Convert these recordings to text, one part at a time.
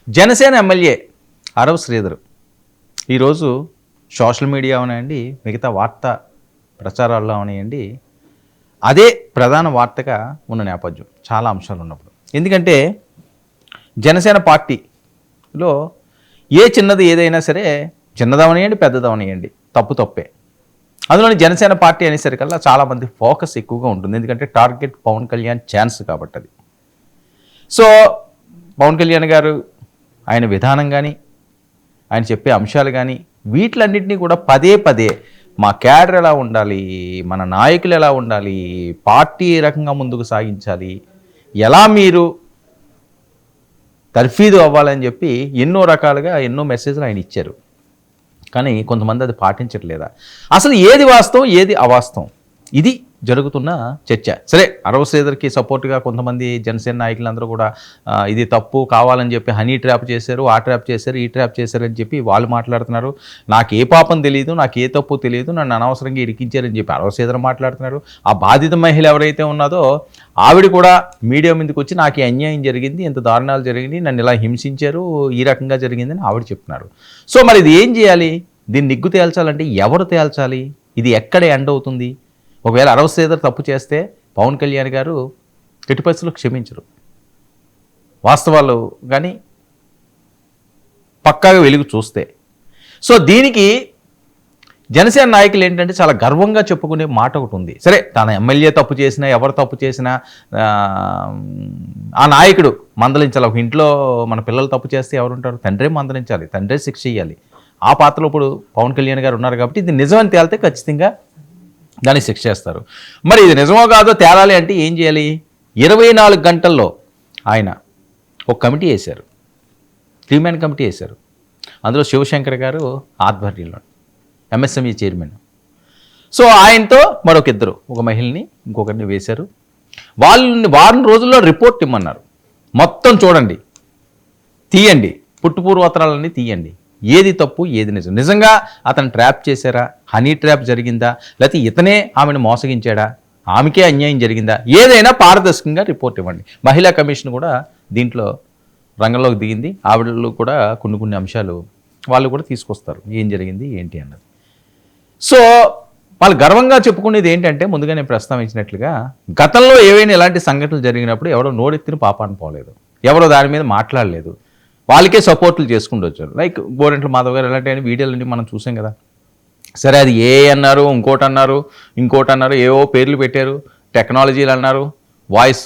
Janasena MLA అరవ శ్రీధర్ ఈరోజు social media అవనండి, మిగతా వార్తా ప్రచారాల్లో అవనియండి, అదే ప్రధాన వార్తగా ఉన్న నేపథ్యం చాలా అంశాలు ఉన్నప్పుడు. ఎందుకంటే జనసేన పార్టీలో ఏ చిన్నది ఏదైనా సరే, చిన్నదవనియండి పెద్దదవనియండి, తప్పే. అందులోని జనసేన పార్టీ అనేసరికల్లా చాలామంది ఫోకస్ ఎక్కువగా ఉంటుంది. ఎందుకంటే టార్గెట్ పవన్ కళ్యాణ్ ఛాన్స్ కాబట్టి అది. సో పవన్ కళ్యాణ్ గారు ఆయన విధానం కానీ, ఆయన చెప్పే అంశాలు కానీ, వీటిలన్నింటినీ కూడా పదే మా క్యాడర్ ఎలా ఉండాలి, మన నాయకులు ఎలా ఉండాలి, పార్టీ ఏ రకంగా ముందుకు సాగించాలి, ఎలా మీరు తర్ఫీదు అవ్వాలని చెప్పి ఎన్నో రకాలుగా ఎన్నో మెసేజ్లు ఆయన ఇచ్చారు. కానీ కొంతమంది అది పాటించట్లేదా? అసలు ఏది వాస్తవం, ఏది అవాస్తవం, ఇది జరుగుతున్న చర్చ. సరే, అరవ శ్రీధర్కి సపోర్ట్గా కొంతమంది జనసేన నాయకులందరూ కూడా ఇది తప్పు కావాలని చెప్పి హనీ ట్రాప్ చేశారు, ఆ ట్రాప్ చేశారు, ఈ ట్రాప్ చేశారు అని చెప్పి వాళ్ళు మాట్లాడుతున్నారు. నాకు ఏ పాపం తెలియదు, నాకు ఏ తప్పు తెలియదు, నన్ను అనవసరంగా ఇరికించారని చెప్పి అరవ శ్రీధర్ మాట్లాడుతున్నారు. ఆ బాధిత మహిళ ఎవరైతే ఉన్నదో ఆవిడ కూడా మీడియా ముందుకు వచ్చి నాకు ఈ అన్యాయం జరిగింది, ఇంత దారుణాలు జరిగింది, నన్ను ఇలా హింసించారు, ఈ రకంగా జరిగిందని ఆవిడ చెప్తున్నారు. సో మరి ఇది ఏం చేయాలి? దీన్ని నిగ్గు తేల్చాలంటే ఎవరు తేల్చాలి? ఇది ఎక్కడ ఎండ్ అవుతుంది? ఒకవేళ అరవ శ్రీధర్ తప్పు చేస్తే పవన్ కళ్యాణ్ గారు ఎట్టి పరిస్థితుల్లో క్షమించరు. వాస్తవాలు కానీ పక్కాగా వెలుగు చూస్తే. సో దీనికి జనసేన నాయకులు ఏంటంటే చాలా గర్వంగా చెప్పుకునే మాట ఒకటి ఉంది. సరే, తన ఎమ్మెల్యే తప్పు చేసినా, ఎవరు తప్పు చేసినా ఆ నాయకుడు మందలించాలి. ఒక ఇంట్లో మన పిల్లలు తప్పు చేస్తే ఎవరుంటారు? తండ్రే మందలించాలి, తండ్రే శిక్ష ఇవ్వాలి. ఆ పాత్రలో ఇప్పుడు పవన్ కళ్యాణ్ గారు ఉన్నారు కాబట్టి ఇది నిజమని తేలితే ఖచ్చితంగా దాన్ని శిక్ష చేస్తారు. మరి ఇది నిజమో కాదో తేలాలి అంటే ఏం చేయాలి? 24 గంటల్లో ఆయన ఒక కమిటీ వేశారు, 3 మ్యాన్ కమిటీ వేశారు. అందులో శివశంకర్ గారు ఆధ్వర్యంలో ఎంఎస్ఎంఈ చైర్మన్. సో ఆయనతో మరొక ఇద్దరు, ఒక మహిళని ఇంకొకరిని వేశారు. వాళ్ళని వారం రోజుల్లో రిపోర్ట్ ఇమ్మన్నారు. మొత్తం చూడండి, తీయండి, పుట్టుపూర్వోత్తరాలన్నీ తీయండి, ఏది తప్పు ఏది నిజం, నిజంగా అతను ట్రాప్ చేశారా, హనీ ట్రాప్ జరిగిందా, లేకపోతే ఇతనే ఆమెను మోసగించాడా, ఆమెకే అన్యాయం జరిగిందా, ఏదైనా పారదర్శకంగా రిపోర్ట్ ఇవ్వండి. మహిళా కమిషన్ కూడా దీంట్లో రంగంలోకి దిగింది. ఆవిడలు కూడా కొన్ని అంశాలు వాళ్ళు కూడా తీసుకొస్తారు, ఏం జరిగింది ఏంటి అన్నది. సో వాళ్ళు గర్వంగా చెప్పుకునేది ఏంటంటే, ముందుగా నేను ప్రస్తావించినట్లుగా గతంలో ఏవైనా ఇలాంటి సంఘటనలు జరిగినప్పుడు ఎవరో నోరెత్తిన పాపాన్ని పోలేదు, ఎవరో దాని మీద మాట్లాడలేదు, వాళ్ళకే సపోర్ట్లు చేసుకుంటూ వచ్చారు. లైక్ గోరెంట్ల మాధవ్ గారు ఇలాంటి వీడియోలన్నీ మనం చూసాం కదా. సరే, అది అన్నారు, ఇంకోటి అన్నారు, ఏవో పేర్లు పెట్టారు, టెక్నాలజీలు అన్నారు, వాయిస్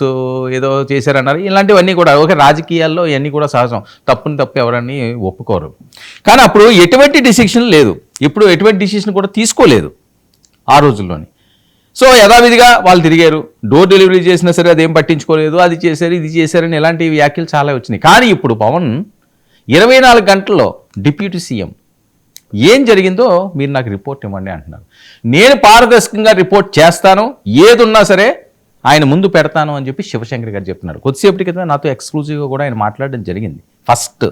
ఏదో చేశారన్నారు. ఇలాంటివన్నీ కూడా ఓకే, రాజకీయాల్లో ఇవన్నీ కూడా సహజం, తప్పుని తప్పు ఎవరన్నీ ఒప్పుకోరు. కానీ అప్పుడు ఎటువంటి డిసిషన్ లేదు, ఇప్పుడు ఎటువంటి డిసిషన్ కూడా తీసుకోలేదు ఆ రోజుల్లోని. సో యథావిధిగా వాళ్ళు తిరిగారు, డోర్ డెలివరీ చేసినా సరే అదేం పట్టించుకోలేదు, అది చేశారు ఇది చేశారని ఇలాంటి వ్యాఖ్యలు చాలా వచ్చినాయి. కానీ ఇప్పుడు పవన్ 24 గంటల్లో డిప్యూటీ సీఎం ఏం జరిగిందో మీరు నాకు రిపోర్ట్ ఇవ్వండి అంటున్నారు. నేను పారదర్శకంగా రిపోర్ట్ చేస్తాను, ఏది ఉన్నా సరే ఆయన ముందు పెడతాను అని చెప్పి శివశంకర్ గారు చెప్తున్నారు. కొద్దిసేపటి క్రితం నాతో ఎక్స్క్లూజివ్గా కూడా ఆయన మాట్లాడడం జరిగింది. ఫస్ట్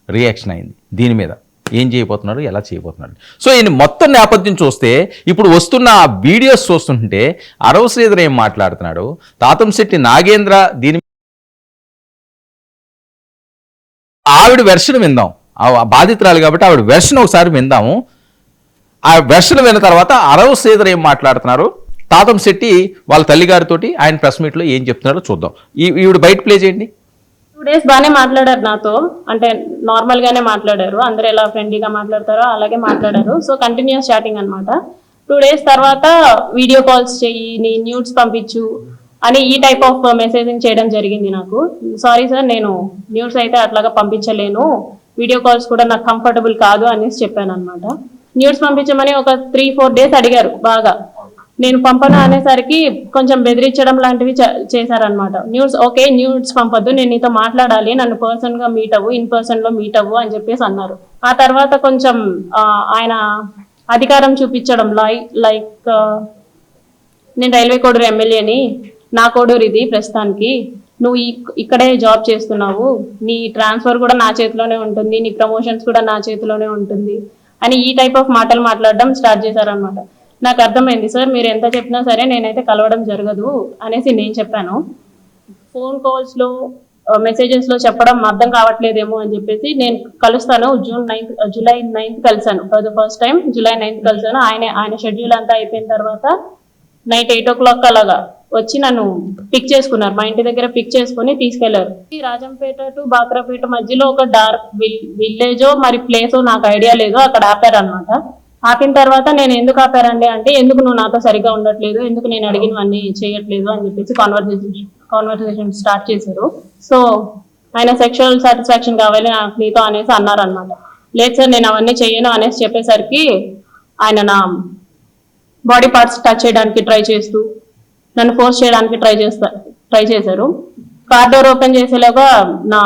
రియాక్షన్ అయింది దీని మీద, ఏం చేయబోతున్నారు, ఎలా చేయబోతున్నారు. సో ఈయన మొత్తం నేపథ్యం చూస్తే ఇప్పుడు వస్తున్న ఆ వీడియోస్ చూస్తుంటే అరవ శ్రీధర్ ఏం మాట్లాడుతున్నాడు, తాతంశెట్టి నాగేంద్ర దీని ఆవిడ వెర్షన్ విందాం. బాధితురాలు కాబట్టి ఆవిడ వెర్షన్ ఒకసారి విందాము. ఆ వెర్షన్ విన్న తర్వాత అరవ శ్రీధర్ ఏం మాట్లాడుతున్నారు, తాతంశెట్టి వాళ్ళ తల్లిగారితోటి ఆయన ప్రెస్ మీట్లో ఏం చెప్తున్నారో చూద్దాం. ఈవిడ బయట ప్లే చేయండి. 2 days బాగానే మాట్లాడారు నాతో, అంటే నార్మల్ గానే మాట్లాడారు, అందరూ ఎలా ఫ్రెండ్లీగా మాట్లాడతారో అలాగే మాట్లాడారు. సో కంటిన్యూస్ చాటింగ్ అనమాట. 2 days తర్వాత వీడియో కాల్స్ చెయ్యి, నీ న్యూడ్స్ పంపించు అని ఈ టైప్ ఆఫ్ మెసేజింగ్ చేయడం జరిగింది నాకు. సారీ సార్, నేను న్యూడ్స్ అయితే అట్లాగా పంపించలేను, వీడియో కాల్స్ కూడా నాకు కంఫర్టబుల్ కాదు అనేసి చెప్పాను అనమాట. న్యూడ్స్ పంపించమని ఒక 3-4 days అడిగారు బాగా. నేను పంపను అనేసరికి కొంచెం బెదిరించడం లాంటివి చేశారనమాట. ఓకే న్యూడ్స్ పంపొద్దు, నేను నీతో మాట్లాడాలి, నన్ను పర్సన్గా మీట్ అవ్వు, ఇన్ పర్సన్లో మీట్ అవ్వు అని చెప్పేసి అన్నారు. ఆ తర్వాత కొంచెం ఆయన అధికారం చూపించడం, లైక్ నేను రైల్వే కోడూరు ఎమ్మెల్యేని, నా కోడూరు ఇది ప్రస్తుతానికి, నువ్వు ఇక్కడే జాబ్ చేస్తున్నావు, నీ ట్రాన్స్ఫర్ కూడా నా చేతిలోనే ఉంటుంది, నీ ప్రమోషన్స్ కూడా నా చేతిలోనే ఉంటుంది అని ఈ టైప్ ఆఫ్ మాటలు మాట్లాడడం స్టార్ట్ చేశారనమాట. నాకు అర్థమైంది సార్, మీరు ఎంత చెప్పినా సరే నేనైతే కలవడం జరగదు అనేసి నేను చెప్పాను. ఫోన్ కాల్స్లో మెసేజెస్ లో చెప్పడం అర్థం కావట్లేదేమో అని చెప్పేసి నేను కలుస్తాను జూలై 9th కలిసాను. For the first time July 9th కలిసాను. ఆయన షెడ్యూల్ అంతా అయిపోయిన తర్వాత నైట్ 8 o'clock అలాగా వచ్చి నన్ను పిక్ చేసుకున్నారు. మా ఇంటి దగ్గర పిక్ చేసుకుని తీసుకెళ్లారు. ఈ రాజంపేట టు బాక్రాపేట మధ్యలో ఒక డార్క్ విలేజో మరి ప్లేసో నాకు ఐడియా లేదు, అక్కడ ఆపారనమాట. ఆపిన తర్వాత నేను ఎందుకు ఆపారండి అంటే, ఎందుకు నువ్వు నాతో సరిగ్గా ఉండట్లేదు, ఎందుకు నేను అడిగినవన్నీ చేయట్లేదు అని చెప్పేసి కాన్వర్సేషన్ స్టార్ట్ చేశారు. సో ఆయన సెక్షువల్ సాటిస్ఫాక్షన్ కావాలి నాకు నీతో అనేసి అన్నారు అనమాట. లేదు సార్ నేను అవన్నీ చేయను అనేసి చెప్పేసరికి ఆయన నా బాడీ పార్ట్స్ టచ్ చేయడానికి ట్రై చేస్తూ నన్ను ఫోర్స్ చేయడానికి ట్రై చేశారు. కార్ డోర్ ఓపెన్ చేసేలాగా నా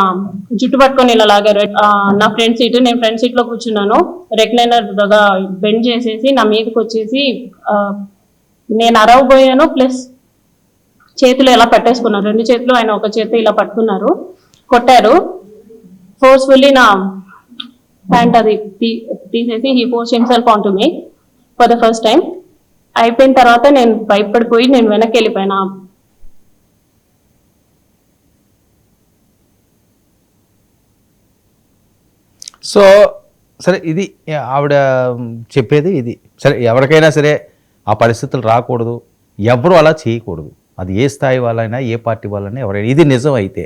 జుట్టు పట్టుకొని ఇలా లాగారు. నా ఫ్రంట్ సీట్, నేను ఫ్రంట్ సీట్ లో కూర్చున్నాను. రెక్లైనర్ బెండ్ చేసేసి నా మీదకి వచ్చేసి నేను అరవబోయాను, ప్లస్ చేతులు ఎలా పట్టేసుకున్నారు. 2 చేతులు ఆయన ఒక చేతి ఇలా పట్టుకున్నారు, కొట్టారు. ఫోర్స్ఫుల్లీ నా ప్యాంట్ అది తీసేసి he force himself on to me for the first time. అయిపోయిన తర్వాత నేను భయపడిపోయి నేను వెనక్కి వెళ్ళిపోయినా. సో సరే, ఇది ఆవిడ చెప్పేది ఇది. సరే, ఎవరికైనా సరే ఆ పరిస్థితులు రాకూడదు, ఎవరు అలా చేయకూడదు. అది ఏ స్థాయి వాళ్ళైనా, ఏ పార్టీ వాళ్ళైనా, ఎవరైనా. ఇది నిజం అయితే,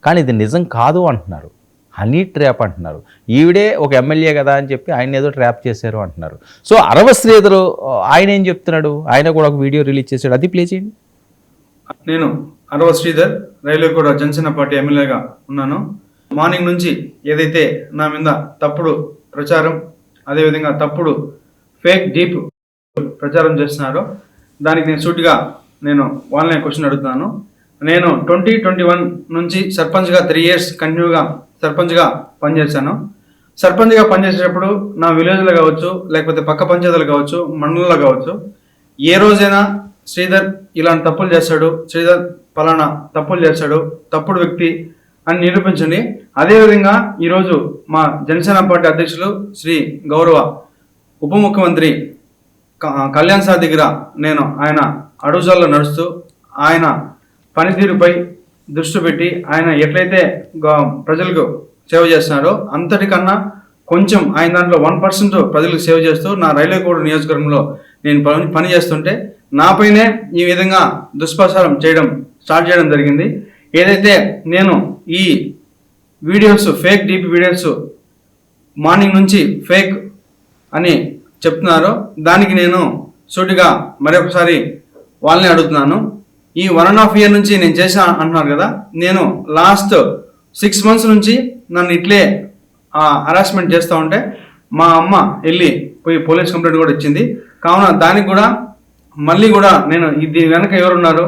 కానీ ఇది నిజం కాదు అంటున్నారు. హనీ ట్రాప్ అంటున్నారు. ఈవిడే ఒక ఎమ్మెల్యే కదా అని చెప్పి ఆయన ఏదో ట్రాప్ చేశారు అంటున్నారు. సో అరవ శ్రీధరు ఆయన ఏం చెప్తున్నాడు, ఆయన కూడా ఒక వీడియో రిలీజ్ చేశాడు, అది ప్లే చేయండి. నేను అరవ శ్రీధర్, రైల్వే కూడా జనసేన పార్టీ ఎమ్మెల్యేగా ఉన్నాను. మార్నింగ్ నుంచి ఏదైతే నా మీద తప్పుడు ప్రచారం, అదేవిధంగా తప్పుడు ఫేక్ డీప్ ప్రచారం చేస్తున్నారో దానికి నేను సూటిగా వాళ్ళనే క్వశ్చన్ అడుగుతున్నాను. నేను 2021 నుంచి సర్పంచ్గా 3 years కంటిన్యూగా సర్పంచ్గా పనిచేశాను. సర్పంచ్గా పనిచేసేటప్పుడు నా విలేజ్లో కావచ్చు, లేకపోతే పక్క పంచాయతీలు కావచ్చు, మండలంలో కావచ్చు, ఏ రోజైనా శ్రీధర్ ఇలాంటి తప్పులు చేస్తాడు, శ్రీధర్ పలానా తప్పులు చేస్తాడు, తప్పుడు వ్యక్తి అని నిరూపించండి. అదేవిధంగా ఈరోజు మా జనసేన పార్టీ అధ్యక్షులు శ్రీ గౌరవ ఉప ముఖ్యమంత్రి కళ్యాణ్ సార్ దగ్గర ఆయన అడుగుజాల్లో నడుస్తూ ఆయన పనితీరుపై దృష్టి పెట్టి ఆయన ఎట్లయితే ప్రజలకు సేవ చేస్తున్నారో అంతటికన్నా కొంచెం ఆయన దాంట్లో 1% ప్రజలకు సేవ చేస్తూ నా రైల్వేకోట నియోజకవర్గంలో నేను పని చేస్తుంటే నాపైనే ఈ విధంగా దుష్ప్రచారం స్టార్ట్ చేయడం జరిగింది. ఏదైతే నేను ఈ videos, fake DP videos morning నుంచి ఫేక్ అని చెప్తున్నారో దానికి నేను సూటిగా మరొకసారి వాళ్ళని అడుగుతున్నాను. ఈ 1.5 year నుంచి నేను చేసా అంటున్నారు కదా, నేను లాస్ట్ 6 months నుంచి నన్ను ఇట్లే హరాస్మెంట్ చేస్తూ ఉంటే మా అమ్మ వెళ్ళి పోయి పోలీస్ కంప్లైంట్ కూడా ఇచ్చింది. కావున దానికి కూడా మళ్ళీ కూడా నేను దీని వెనక ఎవరున్నారు,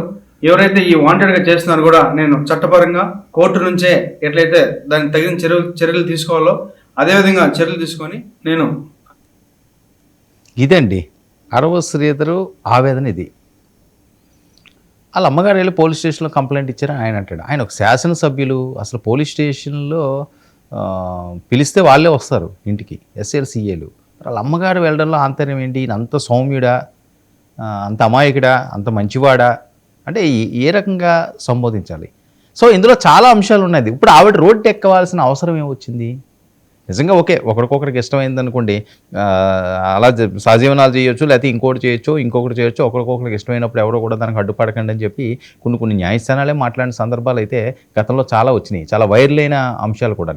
ఎవరైతే ఈ వాంటెడ్గా చేస్తున్నారో కూడా నేను చట్టపరంగా కోర్టు నుంచే ఎట్లయితే దానికి తగిన చర్యలు తీసుకోవాలో అదేవిధంగా చర్యలు తీసుకొని నేను ఇదండి అరవ శ్రీధరు ఆవేదన. ఇది వాళ్ళ అమ్మగారు వెళ్ళి పోలీస్ స్టేషన్లో కంప్లైంట్ ఇచ్చారని ఆయన అంటాడు. ఆయన ఒక శాసనసభ్యులు, అసలు పోలీస్ స్టేషన్లో పిలిస్తే వాళ్ళే వస్తారు ఇంటికి, ఎస్ఎల్సీఏలు. వాళ్ళ అమ్మగారు వెళ్ళడంలో ఆంతర్యం ఏంటి? అంత సౌమ్యుడా, అంత అమాయకుడా, అంత మంచివాడా అంటే ఏ రకంగా సంబోధించాలి? సో ఇందులో చాలా అంశాలు ఉన్నాయి. ఇప్పుడు ఆవిడ రోడ్డు ఎక్కవలసిన అవసరం ఏమొచ్చింది? నిజంగా ఓకే, ఒకరికొకరికి ఇష్టమైంది అనుకోండి, అలా సహజీవనాలు చేయొచ్చు, లేకపోతే ఇంకోటి చేయొచ్చు, ఇంకొకటి చేయొచ్చు. ఒకరికొకరికి ఇష్టమైనప్పుడు ఎవరో కూడా దానికి అడ్డుపడకండి అని చెప్పి కొన్ని న్యాయస్థానాలే మాట్లాడిన సందర్భాలు అయితే గతంలో చాలా వచ్చినాయి, చాలా వైరల్ అయిన అంశాలు కూడా.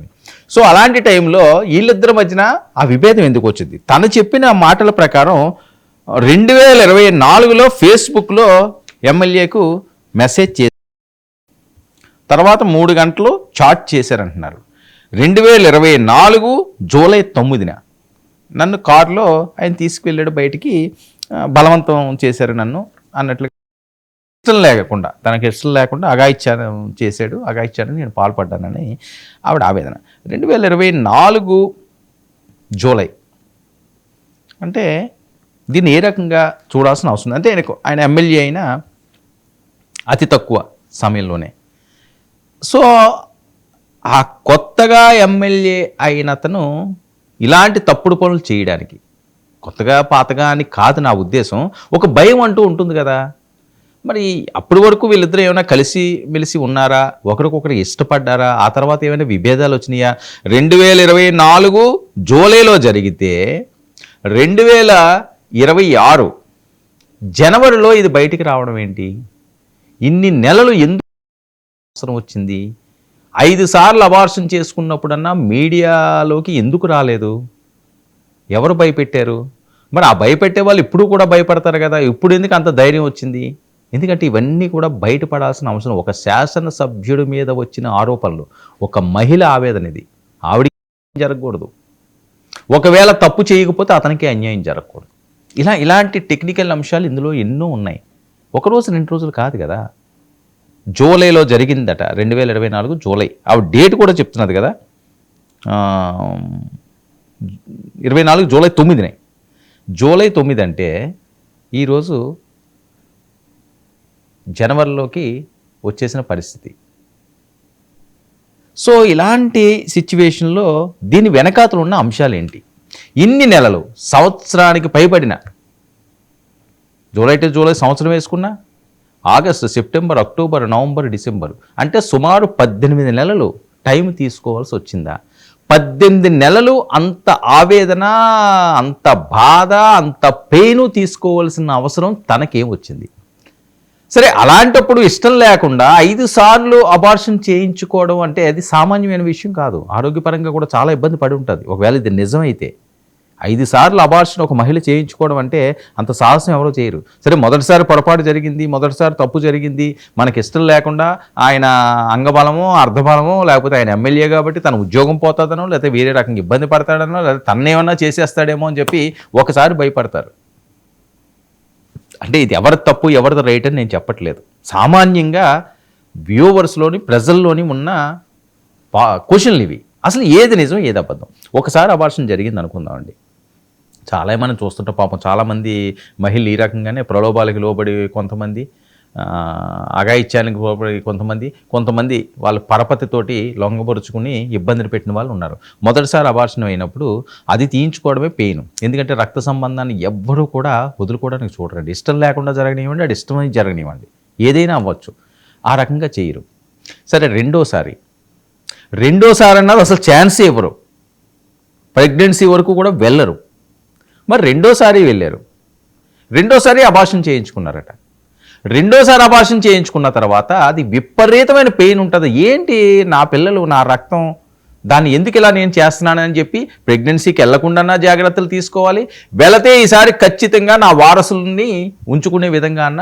సో అలాంటి టైంలో వీళ్ళిద్దరి మధ్యన ఆ విభేదం ఎందుకు వచ్చింది? తను చెప్పిన మాటల ప్రకారం 2024లో ఫేస్బుక్లో ఎమ్మెల్యేకు మెసేజ్ చేసి తర్వాత 3 గంటలు చాట్ చేశారంటున్నారు. 2024 జూలై 9న నన్ను కారులో ఆయన తీసుకువెళ్ళాడు బయటికి, బలవంతం చేశారు నన్ను అన్నట్లుగా. ఇష్టం లేకుండా, తనకి ఇష్టం లేకుండా అగాయిచ్చాడని నేను పాల్పడ్డానని ఆవిడ ఆవేదన. 2024 జూలై అంటే దీన్ని ఏ రకంగా చూడాల్సిన అవసరం? అంటే ఆయన ఎమ్మెల్యే అయినా అతి తక్కువ సమయంలోనే. సో ఆ కొత్తగా ఎమ్మెల్యే అయిన అతను ఇలాంటి తప్పుడు పనులు చేయడానికి, కొత్తగా పాతగా అని కాదు నా ఉద్దేశం, ఒక భయం అంటూ ఉంటుంది కదా. మరి అప్పటి వరకు వీళ్ళిద్దరూ ఏమైనా కలిసి మెలిసి ఉన్నారా, ఒకరికొకరు ఇష్టపడ్డారా, ఆ తర్వాత ఏమైనా విభేదాలు వచ్చినాయా? 2024 జూలైలో జరిగితే 2026 జనవరిలో ఇది బయటికి రావడం ఏంటి? ఇన్ని నెలలు ఎందుకు అవసరం వచ్చింది? 5 సార్లు అబార్షన్ చేసుకున్నప్పుడన్నా మీడియాలోకి ఎందుకు రాలేదు? ఎవరు భయపెట్టారు? మరి ఆ భయపెట్టే వాళ్ళు ఇప్పుడు కూడా భయపడతారు కదా, ఇప్పుడు ఎందుకు అంత ధైర్యం వచ్చింది? ఎందుకంటే ఇవన్నీ కూడా బయటపడాల్సిన అవసరం. ఒక శాసనసభ్యుడి మీద వచ్చిన ఆరోపణలు, ఒక మహిళ ఆవేదన, ఇది ఆవిడికి జరగకూడదు. ఒకవేళ తప్పు చేయకపోతే అతనికి అన్యాయం జరగకూడదు. ఇలాంటి టెక్నికల్ అంశాలు ఇందులో ఎన్నో ఉన్నాయి. ఒకరోజు 2 రోజులు కాదు కదా. జూలైలో జరిగిందట, 2024 జూలై. ఆవిడ డేట్ కూడా చెప్తున్నది కదా, 24 జూలై 9నే. జూలై 9 అంటే ఈరోజు జనవరిలోకి వచ్చేసిన పరిస్థితి. సో ఇలాంటి సిచ్యువేషన్లో దీని వెనకాతలు ఉన్న అంశాలు ఏంటి? ఇన్ని నెలలు, సంవత్సరానికి పైబడిన, జూలై టు జూలై సంవత్సరం వేసుకున్నా, August, September, October, November, December, అంటే సుమారు 18 నెలలు టైం తీసుకోవాల్సి వచ్చిందా? 18 నెలలు అంత ఆవేదన, అంత బాధ, అంత పెయిన్ తీసుకోవాల్సిన అవసరం తనకేం వచ్చింది? సరే, అలాంటప్పుడు ఇష్టం లేకుండా 5 సార్లు అబార్షన్ చేయించుకోవడం అంటే అది సామాన్యమైన విషయం కాదు. ఆరోగ్యపరంగా కూడా చాలా ఇబ్బంది పడి ఉంటుంది. ఒకవేళ ఇది నిజమైతే 5 సార్లు అబార్షన్ ఒక మహిళ చేయించుకోవడం అంటే అంత సాహసం ఎవరో చేయరు. సరే, మొదటిసారి పొరపాటు జరిగింది, మొదటిసారి తప్పు జరిగింది, మనకి ఇష్టం లేకుండా ఆయన అంగబలమో అర్ధబలమో, లేకపోతే ఆయన ఎమ్మెల్యే కాబట్టి తన ఉద్యోగం పోతుందనో, లేకపోతే వేరే రకంగా ఇబ్బంది పడతాడనో, లేకపోతే తన్నేమన్నా చేసేస్తాడేమో అని చెప్పి ఒకసారి భయపడతారు. అంటే ఇది ఎవరి తప్పు ఎవరిది రైట్ అని నేను చెప్పట్లేదు. సామాన్యంగా వ్యూవర్స్లోని, ప్రజల్లోని ఉన్న క్వశ్చన్లు ఇవి. అసలు ఏది నిజం, ఏది అబద్ధం? ఒకసారి అబార్షన్ జరిగింది అనుకుందామండి. చాలా మనం చూస్తుంటాం, పాపం చాలామంది మహిళలు ఈ రకంగానే ప్రలోభాలకు లోబడి, కొంతమంది అఘాయిత్యానికి లోబడి, కొంతమంది వాళ్ళ పరపతితోటి లొంగబరుచుకుని ఇబ్బందిని పెట్టిన వాళ్ళు ఉన్నారు. మొదటిసారి అబార్షన్ అయినప్పుడు అది తీయించుకోవడమే పెయిన్. ఎందుకంటే రక్త సంబంధాన్ని ఎవ్వరూ కూడా వదులుకోవడానికి చూడరండి. ఇష్టం లేకుండా జరగనివ్వండి, అది ఇష్టమని జరగనివ్వండి, ఏదైనా అవ్వచ్చు, ఆ రకంగా చేయరు. సరే, రెండోసారి అన్నది అసలు ఛాన్సే ఇవ్వరు, ప్రెగ్నెన్సీ వరకు కూడా వెళ్ళరు. మరి రెండోసారి వెళ్ళారు, రెండోసారి అబార్షన్ చేయించుకున్నారట. రెండోసారి అబార్షన్ చేయించుకున్న తర్వాత అది విపరీతమైన పెయిన్ ఉంటుంది. ఏంటి, నా పిల్లలు, నా రక్తం, దాన్ని ఎందుకు ఇలా నేను చేస్తున్నానని చెప్పి ప్రెగ్నెన్సీకి వెళ్లకుండా జాగ్రత్తలు తీసుకోవాలి. వెళితే ఈసారి ఖచ్చితంగా నా వారసుల్ని ఉంచుకునే విధంగా అన్న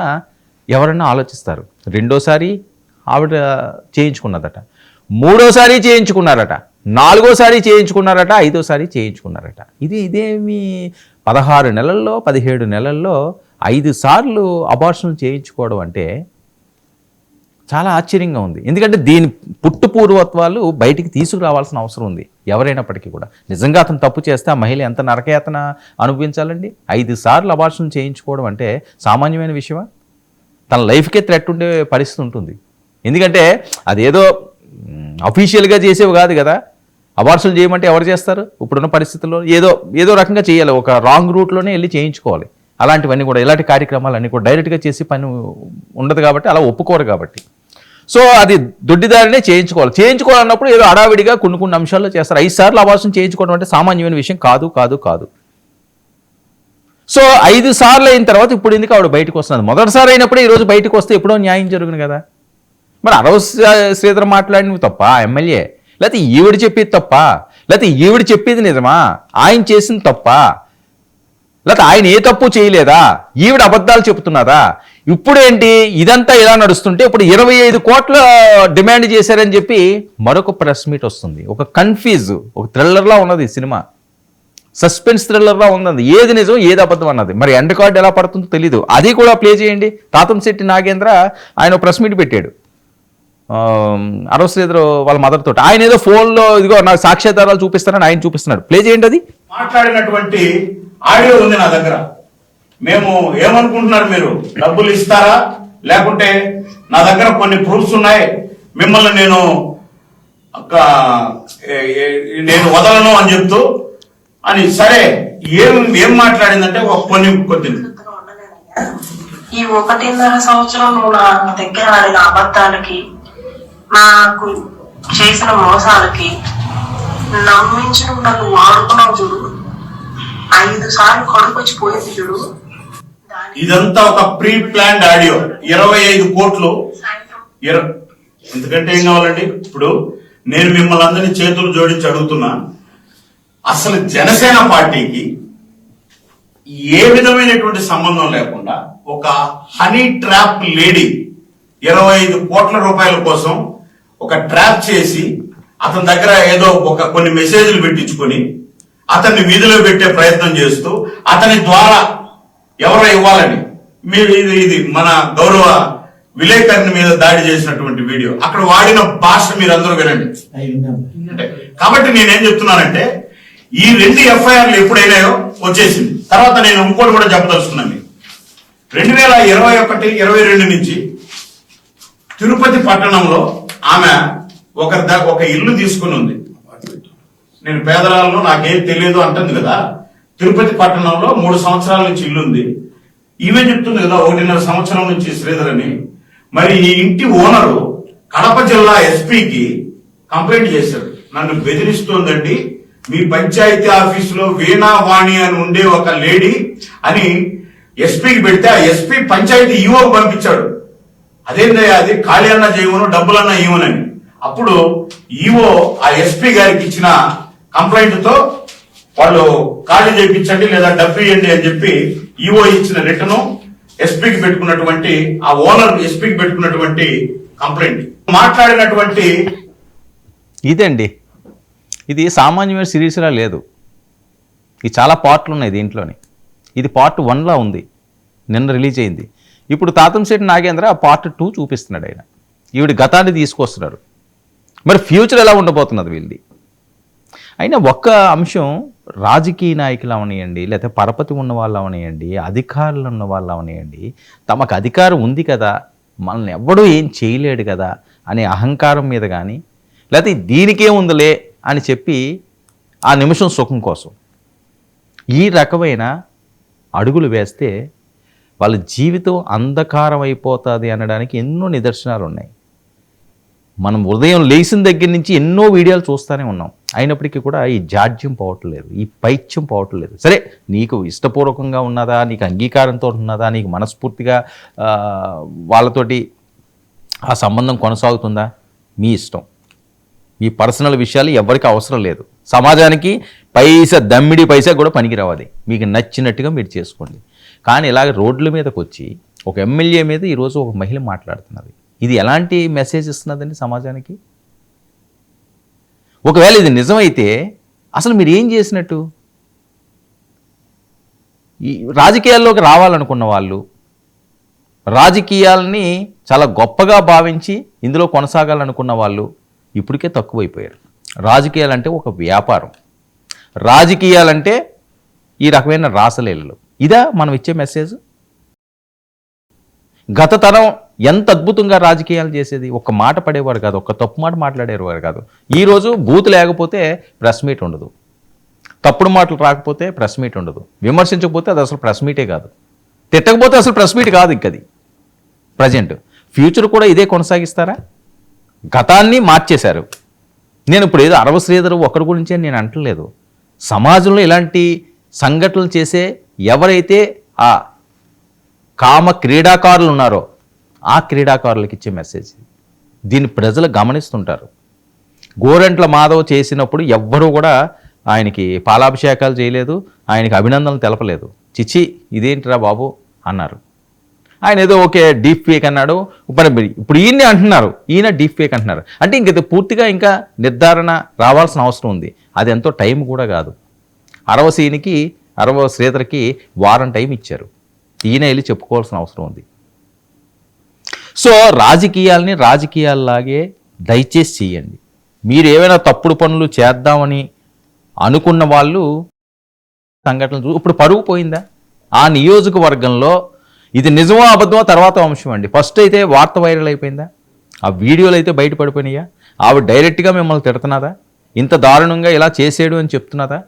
ఎవరన్నా ఆలోచిస్తారు. రెండోసారి ఆవిడ చేయించుకున్నదట, మూడోసారి చేయించుకున్నారట, నాలుగోసారి చేయించుకున్నారట, ఐదోసారి చేయించుకున్నారట. ఇదేమి 16 నెలల్లో 17 నెలల్లో 5 సార్లు అబార్షన్ చేయించుకోవడం అంటే చాలా ఆశ్చర్యంగా ఉంది. ఎందుకంటే దీని పుట్టు పూర్వత్వాలు బయటికి తీసుకురావాల్సిన అవసరం ఉంది ఎవరైనప్పటికీ కూడా. నిజంగా అతను తప్పు చేస్తే ఆ మహిళ ఎంత నరకయాతన అనుభవించాలండి? 5 సార్లు అబార్షన్ చేయించుకోవడం అంటే సామాన్యమైన విషయమా? తన లైఫ్కే థ్రెట్ ఉండే పరిస్థితి ఉంటుంది. ఎందుకంటే అదేదో అఫీషియల్గా చేసేవి కాదు కదా. అబార్షన్ చేయమంటే ఎవరు చేస్తారు? ఇప్పుడున్న పరిస్థితుల్లో ఏదో రకంగా చేయాలి, ఒక రాంగ్ రూట్లోనే వెళ్ళి చేయించుకోవాలి. అలాంటివన్నీ కూడా, ఇలాంటి కార్యక్రమాలన్నీ కూడా డైరెక్ట్గా చేసి పని ఉండదు కాబట్టి, అలా ఒప్పుకోరు కాబట్టి. సో అది దొడ్డిదారినే చేయించుకోవాలన్నప్పుడు ఏదో అడావిడిగా కొన్ని అంశాల్లో చేస్తారు. 5 సార్లు అబార్షన్ చేయించుకోవడం అంటే సామాన్యమైన విషయం కాదు. సో 5 సార్లు అయిన తర్వాత ఇప్పుడు ఎందుకు ఆవిడ బయటకు వస్తున్నది? మొదటిసారి అయినప్పుడే ఈరోజు బయటకు వస్తే ఎప్పుడో న్యాయం జరుగును కదా. మరి అరవ శ్రీధర్ మాట్లాడినవి తప్ప ఎమ్మెల్యే, లేకపోతే ఈవిడ చెప్పేది తప్ప, లేకపోతే ఈవిడ చెప్పేది నిజమా, ఆయన చేసింది తప్ప, లేకపోతే ఆయన ఏ తప్పు చేయలేదా, ఈవిడ అబద్ధాలు చెబుతున్నదా? ఇప్పుడేంటి ఇదంతా ఇలా నడుస్తుంటే ఇప్పుడు 25 కోట్ల డిమాండ్ చేశారని చెప్పి మరొక ప్రెస్ మీట్ వస్తుంది. ఒక కన్ఫ్యూజ్, ఒక థ్రిల్లర్లా ఉన్నది ఈ సినిమా, సస్పెన్స్ థ్రిల్లర్లా ఉన్నది. ఏది నిజం ఏది అబద్ధం అన్నది. మరి ఎండ్ కార్డ్ ఎలా పడుతుందో తెలీదు. అది కూడా ప్లే చేయండి. తాతంశెట్టి నాగేంద్ర ఆయన ప్రెస్ మీట్ పెట్టాడు అరవ శ్రీధర్ వాళ్ళ మదర్ తోటి. ఆయన ఏదో ఫోన్లో ఇదిగో నాకు సాక్ష్యాధారాలు చూపిస్తానని ఆయన చూపిస్తున్నాడు. ప్లే చేయండి. అది మాట్లాడినటువంటి ఆడియో ఉంది నా దగ్గర. మేము ఏమనుకుంటున్నారు, మీరు డబ్బులు ఇస్తారా, లేకుంటే నా దగ్గర కొన్ని ప్రూఫ్స్ ఉన్నాయి, మిమ్మల్ని నేను వదలను అని చెప్తూ అని. సరే, ఏం మాట్లాడిందంటే కొద్ది ఈ 1.5 సంవత్సరం నువ్వు నా దగ్గర ఆడిన అబద్ధాలకి, నాకు చేసిన మోసాలకి నమ్మించి నువ్వు నన్ను వాడుకున్నావు చూడు. 5 సార్లు కడుపు వచ్చి పోయింది చూడు. ఇదంతా ఒక ప్రీ ప్లాన్డ్ ఆడియో. 25 కోట్లు. ఎందుకంటే ఏం కావాలండి? ఇప్పుడు నేను మిమ్మల్ని అందరినీ చేతులు జోడించి అడుగుతున్నా, అసలు జనసేన పార్టీకి ఏ విధమైనటువంటి సంబంధం లేకుండా ఒక హనీ ట్రాప్ లేడీ 25 కోట్ల రూపాయల కోసం ఒక ట్రాప్ చేసి అతని దగ్గర ఏదో కొన్ని మెసేజ్లు పెట్టించుకొని అతన్ని వీధిలో పెట్టే ప్రయత్నం చేస్తూ అతని ద్వారా ఎవరో ఇవ్వాలని మీరు ఇది మన గౌరవ విలేకరుని మీద దాడి చేసినటువంటి వీడియో, అక్కడ వాడిన భాష మీరు అందరూ వినండి. కాబట్టి నేనేం చెప్తున్నానంటే ఈ 2 ఎఫ్ఐఆర్లు ఎప్పుడైనాయో వచ్చేసింది. తర్వాత నేను ఇంకోటి కూడా చెప్పదలుచుకున్నాను. 2021-22 నుంచి తిరుపతి పట్టణంలో ఆమె ఒక ఇల్లు తీసుకుని ఉంది. నేను పేదరాలను నాకేం తెలియదు అంటుంది కదా. తిరుపతి పట్టణంలో 3 సంవత్సరాల నుంచి ఇల్లు ఉంది. ఈమె చెప్తుంది కదా 1.5 సంవత్సరం నుంచి శ్రీధర్ అని. మరి ఈ ఇంటి ఓనరు కడప జిల్లా ఎస్పీకి కంప్లైంట్ చేశాడు. నన్ను బెదిరిస్తోందండి, మీ పంచాయతీ ఆఫీసులో వీణావాణి అని ఉండే ఒక లేడీ అని ఎస్పీకి పెడితే ఆ ఎస్పీ పంచాయతీ ఈవోకి పంపించాడు. అదేందయ్యా అది, ఖాళీ అన్న చేయమను డబ్బులన్నా ఇవ్వనని. అప్పుడు ఈవో ఆ ఎస్పీ గారికి ఇచ్చిన కంప్లైంట్ తో వాళ్ళు ఖాళీ చేయించండి లేదా డబ్బు ఇవ్వండి అని చెప్పి ఈవో ఇచ్చిన రిటర్న్ ఎస్పీకి పెట్టుకున్నటువంటి ఆ ఓనర్ ఎస్పీకి పెట్టుకున్నటువంటి కంప్లైంట్ మాట్లాడినటువంటి ఇదండి. ఇది సామాన్యమైన సిరీస్లా లేదు. ఇది చాలా పార్ట్లు ఉన్నాయి దీంట్లోని. ఇది పార్ట్ 1లా ఉంది, నిన్న రిలీజ్ అయింది. ఇప్పుడు తాతంశెట్టి నాగేంద్ర ఆ పార్ట్ 2 చూపిస్తున్నాడు. ఆయన ఈవిడ గతాన్ని తీసుకొస్తున్నారు. మరి ఫ్యూచర్ ఎలా ఉండబోతున్నది వీళ్ళది? అయినా ఒక్క అంశం, రాజకీయ నాయకులు అవనియండి, లేకపోతే పరపతి ఉన్న వాళ్ళు అవనియండి, అధికారులు ఉన్న వాళ్ళు అవనియండి, తమకు అధికారం ఉంది కదా, మనల్ని ఎవ్వడూ ఏం చేయలేడు కదా అనే అహంకారం మీద కానీ, లేకపోతే దీనికే ఉందిలే అని చెప్పి ఆ నిమిషం సుఖం కోసం ఈ రకమైన అడుగులు వేస్తే వాళ్ళ జీవితం అంధకారం అయిపోతుంది అనడానికి ఎన్నో నిదర్శనాలు ఉన్నాయి. మనం ఉదయం లేచిన దగ్గర నుంచి ఎన్నో వీడియోలు చూస్తూనే ఉన్నాం. అయినప్పటికీ కూడా ఈ జాడ్యం పోవట్లేదు, ఈ పైత్యం పోవట్లేదు. సరే, నీకు ఇష్టపూర్వకంగా ఉన్నదా, నీకు అంగీకారంతో ఉన్నదా, నీకు మనస్ఫూర్తిగా వాళ్ళతోటి ఆ సంబంధం కొనసాగుతుందా, మీ ఇష్టం. మీ పర్సనల్ విషయాలు ఎవరికి అవసరం లేదు. సమాజానికి దమ్మిడి పైసా కూడా పనికిరావది. మీకు నచ్చినట్టుగా మీరు చేసుకోండి. కానీ ఇలాగ రోడ్ల మీదకి వచ్చి ఒక ఎమ్మెల్యే మీద ఈరోజు ఒక మహిళ మాట్లాడుతున్నది. ఇది ఎలాంటి మెసేజ్ ఇస్తున్నదండి సమాజానికి? ఒకవేళ ఇది నిజమైతే అసలు మీరు ఏం చేసినట్టు? ఈ రాజకీయాల్లోకి రావాలనుకున్న వాళ్ళు, రాజకీయాలని చాలా గొప్పగా భావించి ఇందులో కొనసాగాలనుకున్న వాళ్ళు ఇప్పటికే తక్కువైపోయారు. రాజకీయాలంటే ఒక వ్యాపారం, రాజకీయాలంటే ఈ రకమైన రాసలీలలు. ఇదా మనం ఇచ్చే మెసేజ్? గత తరం ఎంత అద్భుతంగా రాజకీయాలు చేసేది. ఒక్క మాట పడేవారు కాదు, ఒక్క తప్పు మాట మాట్లాడేవారు కాదు. ఈరోజు బూత్ లేకపోతే ప్రెస్ మీట్ ఉండదు, తప్పుడు మాటలు రాకపోతే ప్రెస్ మీట్ ఉండదు, విమర్శించకపోతే అది అసలు ప్రెస్ మీటే కాదు, తిట్టకపోతే అసలు ప్రెస్ మీట్ కాదు. ఇంకది ప్రజెంట్. ఫ్యూచర్ కూడా ఇదే కొనసాగిస్తారా? గతాన్ని మార్చేశారు. నేను ఇప్పుడు ఏదో అరవ శ్రీధర్ ఒకరి గురించి నేను అంటలేదు. సమాజంలో ఇలాంటి సంఘటనలు చేసే ఎవరైతే ఆ కామ క్రీడాకారులు ఉన్నారో ఆ క్రీడాకారులకు ఇచ్చే మెసేజ్. దీన్ని ప్రజలు గమనిస్తుంటారు. గోరంట్ల మాధవ్ చేసినప్పుడు ఎవ్వరూ కూడా ఆయనకి పాలాభిషేకాలు చేయలేదు, ఆయనకి అభినందనలు తెలపలేదు. చిచి ఇదేంటిరా బాబు అన్నారు. ఆయన ఏదో ఓకే డీప్ ఫేక్ అన్నాడు. ఇప్పుడు ఈయన్నే అంటున్నారు, ఈయన డీప్ ఫేక్ అంటున్నారు. అంటే ఇంక పూర్తిగా ఇంకా నిర్ధారణ రావాల్సిన అవసరం ఉంది. అది ఎంతో టైం కూడా కాదు. అరవ శ్రీధర్కి వారం టైం ఇచ్చారు. ఈయన వెళ్ళి చెప్పుకోవాల్సిన అవసరం ఉంది. సో రాజకీయాల్ని రాజకీయాల్లాగే దయచేసి చేయండి. మీరు ఏమైనా తప్పుడు పనులు చేద్దామని అనుకున్న వాళ్ళు సంఘటనలు ఇప్పుడు పరువు పోయిందా? ఆ నియోజకవర్గంలో ఇది నిజమో అబద్ధమో తర్వాత అంశం అండి. ఫస్ట్ అయితే వార్త వైరల్ అయిపోయిందా? ఆ వీడియోలు అయితే బయటపడిపోయినాయా? ఆవిడ డైరెక్ట్గా మిమ్మల్ని తిడుతున్నదా? ఇంత దారుణంగా ఇలా చేసేడు అని చెప్తున్నదా?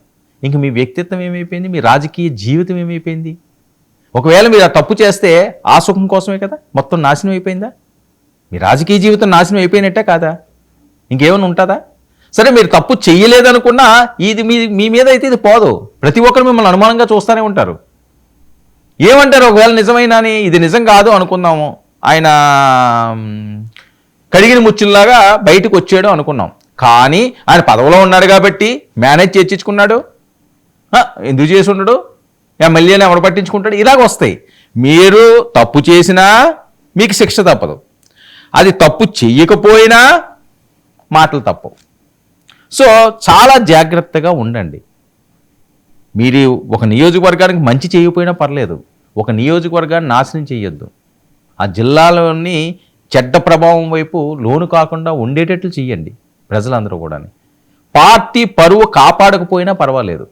ఇంక మీ వ్యక్తిత్వం ఏమైపోయింది? మీ రాజకీయ జీవితం ఏమైపోయింది? ఒకవేళ మీరు ఆ తప్పు చేస్తే ఆ సుఖం కోసమే కదా, మొత్తం నాశనం అయిపోయిందా? మీ రాజకీయ జీవితం నాశనం అయిపోయినట్టే కాదా? ఇంకేమైనా ఉంటుందా? సరే మీరు తప్పు చెయ్యలేదనుకున్నా ఇది మీ మీద అయితే ఇది పోదు. ప్రతి ఒక్కరు మిమ్మల్ని అనుమానంగా చూస్తూనే ఉంటారు. ఏమంటారు ఒకవేళ నిజమైనా అని? ఇది నిజం కాదు అనుకుందాము, ఆయన కడిగిన ముచ్చుల్లాగా బయటకు వచ్చాడు అనుకున్నాం. కానీ ఆయన పదవిలో ఉన్నాడు కాబట్టి మేనేజ్ చేర్చుకున్నాడు. ఎందుకు చేసి ఉండడు? ఎమ్మెల్యేలు ఎవరు పట్టించుకుంటాడు? ఇలాగ వస్తాయి. మీరు తప్పు చేసినా మీకు శిక్ష తప్పదు, అది తప్పు చెయ్యకపోయినా మాటలు తప్పవు. సో చాలా జాగ్రత్తగా ఉండండి. మీరు ఒక నియోజకవర్గానికి మంచి చేయకపోయినా పర్లేదు, ఒక నియోజకవర్గాన్ని నాశనం చేయొద్దు. ఆ జిల్లాలోని చెడ్డ ప్రభావం వైపు లోను కాకుండా ఉండేటట్లు చెయ్యండి ప్రజలందరూ కూడా. పార్టీ పరువు కాపాడకపోయినా పర్వాలేదు,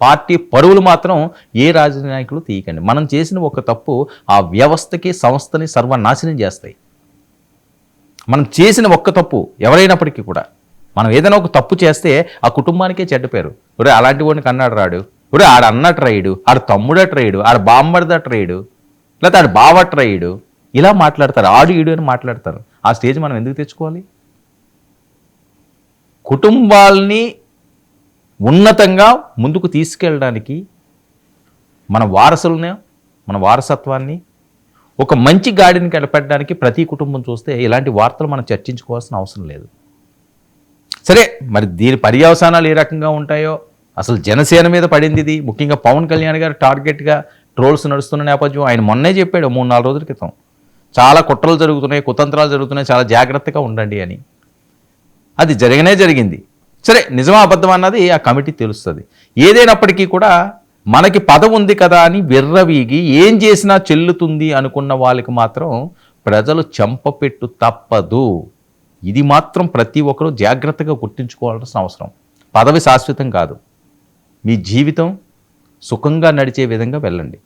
పార్టీ పరువులు మాత్రం ఏ రాజకీయ నాయకులు తీయకండి. మనం చేసిన ఒక తప్పు ఆ వ్యవస్థకి సంస్థని సర్వనాశనం చేస్తాయి. మనం చేసిన ఒక్క తప్పు ఎవరైనప్పటికీ కూడా, మనం ఏదైనా ఒక తప్పు చేస్తే ఆ కుటుంబానికే చెడ్డ పేరు. ఒరే అలాంటి వాడిని కన్నాడు రాడు, ఒరే ఆడ అన్నట్టు రాయుడు, ఆడ తమ్ముడట్టు రాయుడు, ఆడ బామ్మడిదట్టు రాయుడు, లేకపోతే ఆడ బావట్టు రాయుడు, ఇలా మాట్లాడతారు. ఆడు ఈడు అని మాట్లాడతారు. ఆ స్టేజ్ మనం ఎందుకు తెచ్చుకోవాలి? కుటుంబాల్ని ఉన్నతంగా ముందుకు తీసుకెళ్ళడానికి, మన వారసులని, మన వారసత్వాన్ని ఒక మంచి గాడిని గడపడానికి ప్రతి కుటుంబం చూస్తే ఇలాంటి వార్తలు మనం చర్చించుకోవాల్సిన అవసరం లేదు. సరే మరి దీని పర్యవసానాలు ఏ రకంగా ఉంటాయో, అసలు జనసేన మీద పడింది ఇది, ముఖ్యంగా పవన్ కళ్యాణ్ గారు టార్గెట్గా ట్రోల్స్ నడుస్తున్న నేపథ్యం. ఆయన మొన్నే చెప్పాడు 3-4 రోజుల క్రితం, చాలా కుట్రలు జరుగుతున్నాయి, కుతంత్రాలు జరుగుతున్నాయి, చాలా జాగ్రత్తగా ఉండండి అని. అది జరిగింది. సరే నిజమా అబద్ధం అన్నది ఆ కమిటీ తెలుస్తుంది. ఏదైనప్పటికీ కూడా మనకి పదవి ఉంది కదా అని విర్రవీగి ఏం చేసినా చెల్లుతుంది అనుకున్న వాళ్ళకి మాత్రం ప్రజలు చెంపపెట్టు తప్పదు. ఇది మాత్రం ప్రతి ఒక్కరూ జాగ్రత్తగా గుర్తుంచుకోవాల్సిన అవసరం. పదవి శాశ్వతం కాదు. మీ జీవితం సుఖంగా నడిచే విధంగా వెళ్ళండి.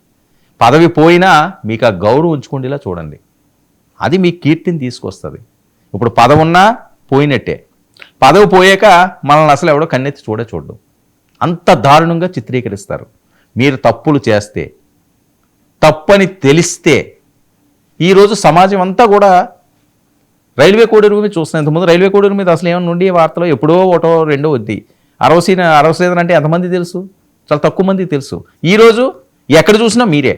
పదవి పోయినా మీకు ఆ గౌరవం ఉంచుకుండేలా చూడండి. అది మీ కీర్తిని తీసుకొస్తుంది. ఇప్పుడు పదవి ఉన్నా పోయినట్టే, పదవి పోయాక మనల్ని అసలు ఎవడో కన్నెత్తి చూడడు. అంత దారుణంగా చిత్రీకరిస్తారు. మీరు తప్పులు చేస్తే, తప్పని తెలిస్తే, ఈరోజు సమాజం అంతా కూడా రైల్వే కోడూరు మీద చూస్తున్నాం. ఇంతకుముందు రైల్వే కోడూరు మీద అసలు ఏమైనా ఉండి వార్తలో ఎప్పుడో ఒకటో రెండో వద్ది. 60 అంటే ఎంతమంది తెలుసు? చాలా తక్కువ మందికి తెలుసు. ఈరోజు ఎక్కడ చూసినా మీరే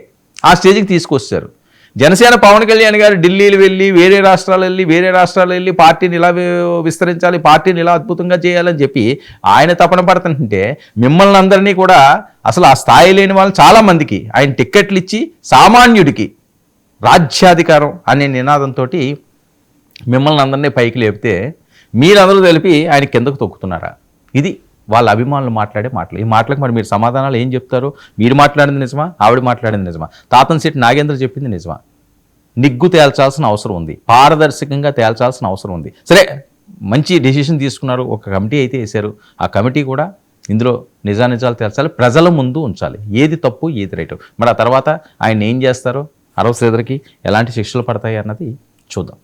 ఆ స్టేజ్కి తీసుకొచ్చారు. జనసేన పవన్ కళ్యాణ్ గారు ఢిల్లీలు వెళ్ళి వేరే రాష్ట్రాలు వెళ్ళి పార్టీని ఇలా విస్తరించాలి, పార్టీని ఇలా అద్భుతంగా చేయాలని చెప్పి ఆయన తపన పడుతుంటే, మిమ్మల్ని అందరినీ కూడా అసలు ఆ స్థాయి లేని వాళ్ళు చాలామందికి ఆయన టిక్కెట్లు ఇచ్చి సామాన్యుడికి రాజ్యాధికారం అనే నినాదంతో మిమ్మల్ని అందరినీ పైకి లేపితే మీరందరూ తెలిపి ఆయన కిందకు తొక్కుతున్నారా? ఇది వాళ్ళ అభిమానులు మాట్లాడే మాటలు. ఈ మాటలకు మరి మీరు సమాధానాలు ఏం చెప్తారు? మీరు మాట్లాడింది నిజమా? ఆవిడ మాట్లాడింది నిజమా? తాతంశెట్టి నాగేంద్ర చెప్పింది నిజమా? నిగ్గు తేల్చాల్సిన అవసరం ఉంది, పారదర్శకంగా తేల్చాల్సిన అవసరం ఉంది. సరే మంచి డెసిషన్ తీసుకున్నారు, ఒక కమిటీ అయితే వేశారు. ఆ కమిటీ కూడా ఇందులో నిజానిజాలు తేల్చాలి, ప్రజల ముందు ఉంచాలి, ఏది తప్పు ఏది రైట్. మరి ఆ తర్వాత ఆయన ఏం చేస్తారో, అరవ శ్రీధర్కి ఎలాంటి శిక్షలు పడతాయి అన్నది చూద్దాం.